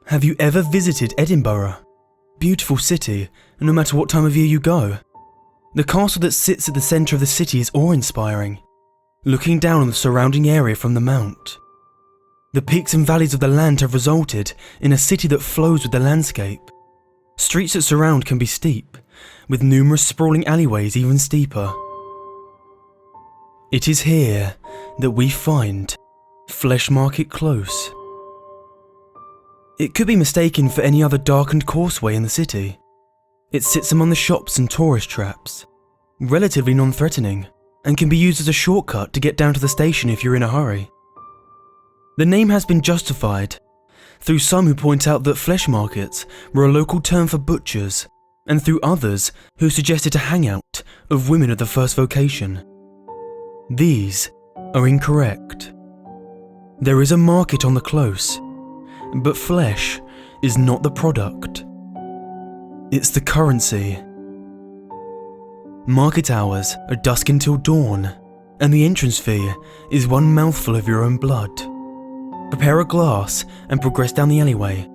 Have you ever visited Edinburgh? Beautiful city, no matter what time of year you go. The castle that sits at the centre of the city is awe-inspiring, looking down on the surrounding area from the mount. The peaks and valleys of the land have resulted in a city that flows with the landscape. Streets that surround can be steep, with numerous sprawling alleyways even steeper. It is here that we find Flesh Market Close. It could be mistaken for any other darkened causeway in the city. It sits among the shops and tourist traps, relatively non-threatening, and can be used as a shortcut to get down to the station if you're in a hurry. The name has been justified through some who point out that flesh markets were a local term for butchers, and through others who suggested a hangout of women of the first vocation. These are incorrect. There is a market on the close, but flesh is not the product. It's the currency. Market hours are dusk until dawn, and the entrance fee is one mouthful of your own blood. Prepare a glass and progress down the alleyway.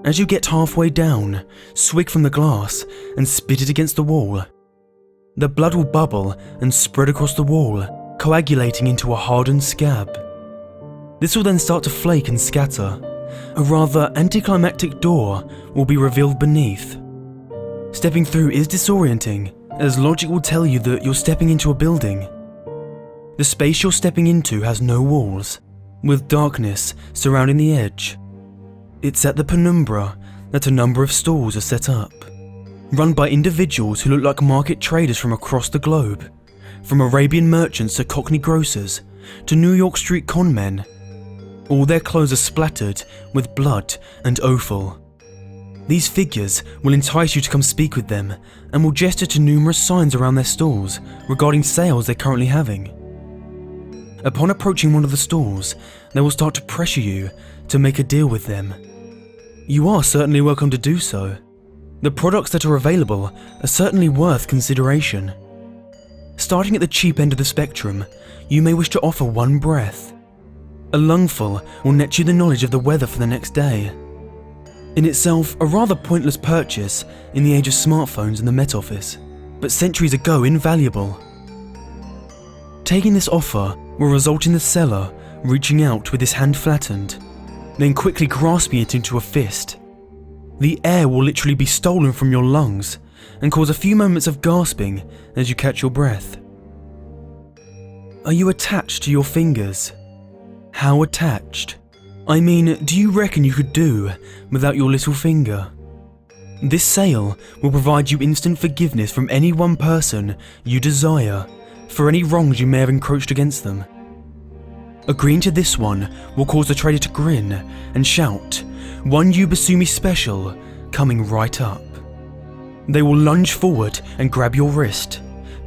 As you get halfway down, swig from the glass and spit it against the wall. The blood will bubble and spread across the wall, coagulating into a hardened scab. This will then start to flake and scatter. A rather anticlimactic door will be revealed beneath. Stepping through is disorienting, as logic will tell you that you're stepping into a building. The space you're stepping into has no walls, with darkness surrounding the edge. It's at the penumbra that a number of stalls are set up, run by individuals who look like market traders from across the globe, from Arabian merchants to Cockney grocers to New York street con men. All their clothes are splattered with blood and offal. These figures will entice you to come speak with them and will gesture to numerous signs around their stalls regarding sales they're currently having. Upon approaching one of the stalls, they will start to pressure you to make a deal with them. You are certainly welcome to do so. The products that are available are certainly worth consideration. Starting at the cheap end of the spectrum, you may wish to offer one breath. A lungful will net you the knowledge of the weather for the next day. In itself, a rather pointless purchase in the age of smartphones and the Met Office, but centuries ago invaluable. Taking this offer will result in the seller reaching out with his hand flattened, then quickly grasping it into a fist. The air will literally be stolen from your lungs and cause a few moments of gasping as you catch your breath. Are you attached to your fingers? How attached? I mean, do you reckon you could do without your little finger? This sale will provide you instant forgiveness from any one person you desire for any wrongs you may have encroached against them. Agreeing to this one will cause the trader to grin and shout, "One Yubasumi special, coming right up." They will lunge forward and grab your wrist,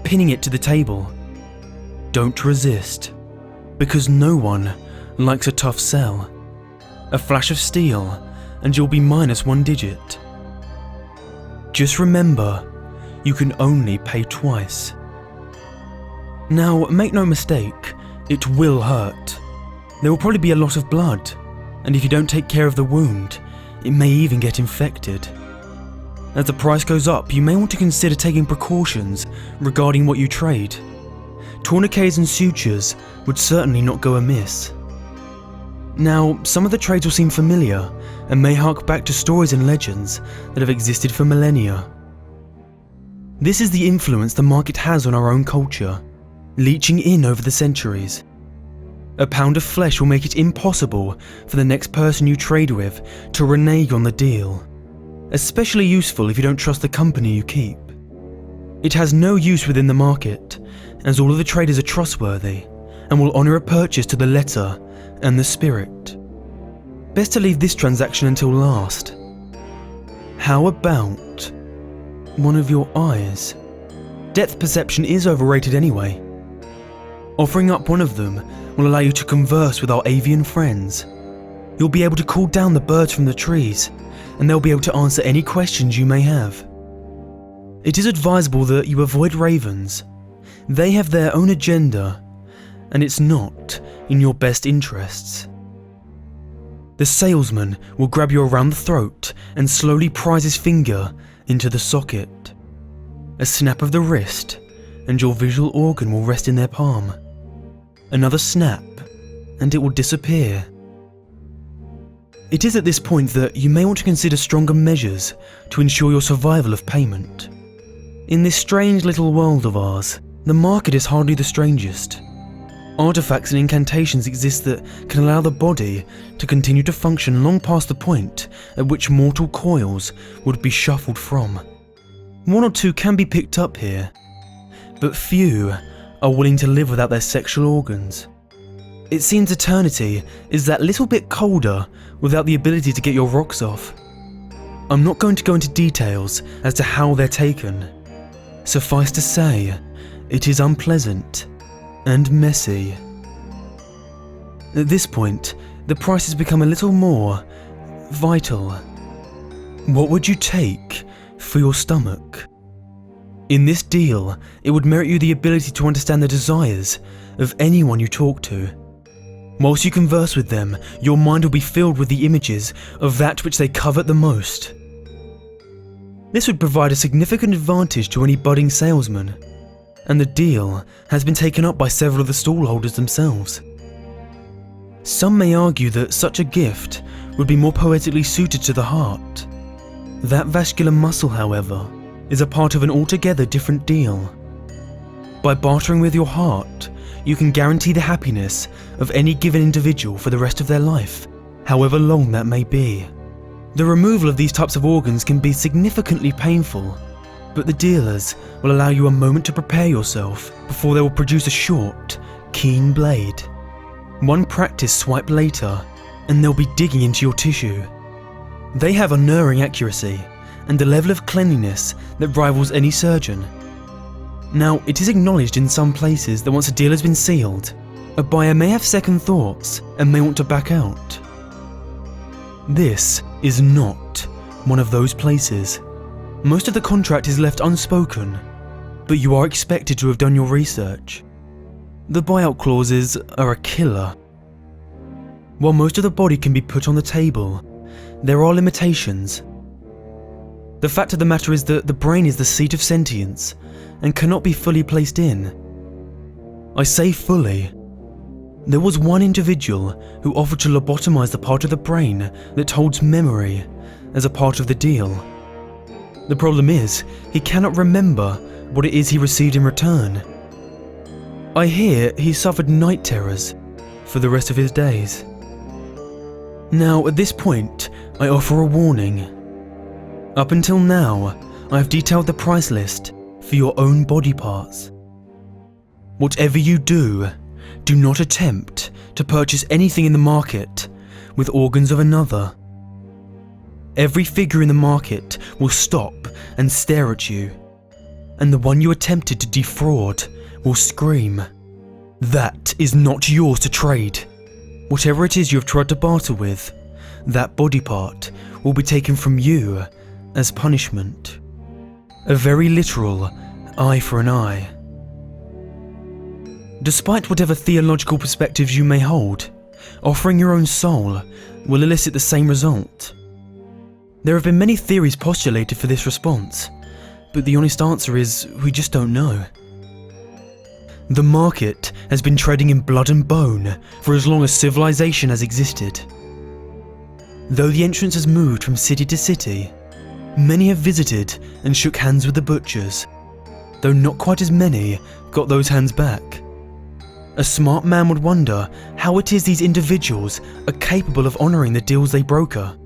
pinning it to the table. Don't resist, because no one likes a tough sell. A flash of steel and you'll be minus one digit. Just remember, you can only pay twice. Now, make no mistake, it will hurt. There will probably be a lot of blood, and if you don't take care of the wound, it may even get infected. As the price goes up, you may want to consider taking precautions regarding what you trade. Tourniquets and sutures would certainly not go amiss. Now, some of the trades will seem familiar and may hark back to stories and legends that have existed for millennia. This is the influence the market has on our own culture, leeching in over the centuries. A pound of flesh will make it impossible for the next person you trade with to renege on the deal, especially useful if you don't trust the company you keep. It has no use within the market, as all of the traders are trustworthy and will honour a purchase to the letter and the spirit. Best to leave this transaction until last. How about one of your eyes? Depth perception is overrated anyway. Offering up one of them will allow you to converse with our avian friends. You'll be able to call down the birds from the trees, and they'll be able to answer any questions you may have. It is advisable that you avoid ravens. They have their own agenda, and it's not in your best interests. The salesman will grab you around the throat and slowly prise his finger into the socket. A snap of the wrist, and your visual organ will rest in their palm. Another snap, and it will disappear. It is at this point that you may want to consider stronger measures to ensure your survival of payment. In this strange little world of ours, the market is hardly the strangest. Artifacts and incantations exist that can allow the body to continue to function long past the point at which mortal coils would be shuffled from. One or two can be picked up here, but few are willing to live without their sexual organs. It seems eternity is that little bit colder without the ability to get your rocks off. I'm not going to go into details as to how they're taken. Suffice to say, it is unpleasant and messy. At this point, the price has become a little more vital. What would you take for your stomach? In this deal, it would merit you the ability to understand the desires of anyone you talk to. Whilst you converse with them, your mind will be filled with the images of that which they covet the most. This would provide a significant advantage to any budding salesman, and the deal has been taken up by several of the stallholders themselves. Some may argue that such a gift would be more poetically suited to the heart. That vascular muscle, however, is a part of an altogether different deal. By bartering with your heart, you can guarantee the happiness of any given individual for the rest of their life, however long that may be. The removal of these types of organs can be significantly painful, but the dealers will allow you a moment to prepare yourself before they will produce a short, keen blade. One practice swipe later, and they'll be digging into your tissue. They have unerring accuracy and a level of cleanliness that rivals any surgeon. Now, it is acknowledged in some places that once a deal has been sealed, a buyer may have second thoughts and may want to back out. This is not one of those places. Most of the contract is left unspoken, but you are expected to have done your research. The buyout clauses are a killer. While most of the body can be put on the table, there are limitations. The fact of the matter is that the brain is the seat of sentience and cannot be fully placed in. I say fully. There was one individual who offered to lobotomize the part of the brain that holds memory as a part of the deal. The problem is, he cannot remember what it is he received in return. I hear he suffered night terrors for the rest of his days. Now, at this point, I offer a warning. Up until now, I have detailed the price list for your own body parts. Whatever you do, do not attempt to purchase anything in the market with organs of another. Every figure in the market will stop and stare at you, and the one you attempted to defraud will scream. That is not yours to trade. Whatever it is you have tried to barter with, that body part will be taken from you as punishment. A very literal eye for an eye. Despite whatever theological perspectives you may hold, offering your own soul will elicit the same result. There have been many theories postulated for this response, but the honest answer is we just don't know. The market has been trading in blood and bone for as long as civilization has existed. Though the entrance has moved from city to city, many have visited and shook hands with the butchers, though not quite as many got those hands back. A smart man would wonder how it is these individuals are capable of honouring the deals they broker.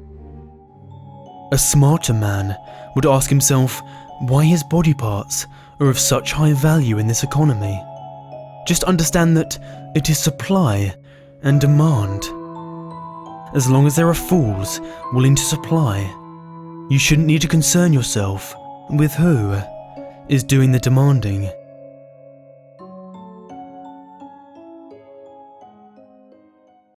A smarter man would ask himself why his body parts are of such high value in this economy. Just understand that it is supply and demand. As long as there are fools willing to supply, you shouldn't need to concern yourself with who is doing the demanding.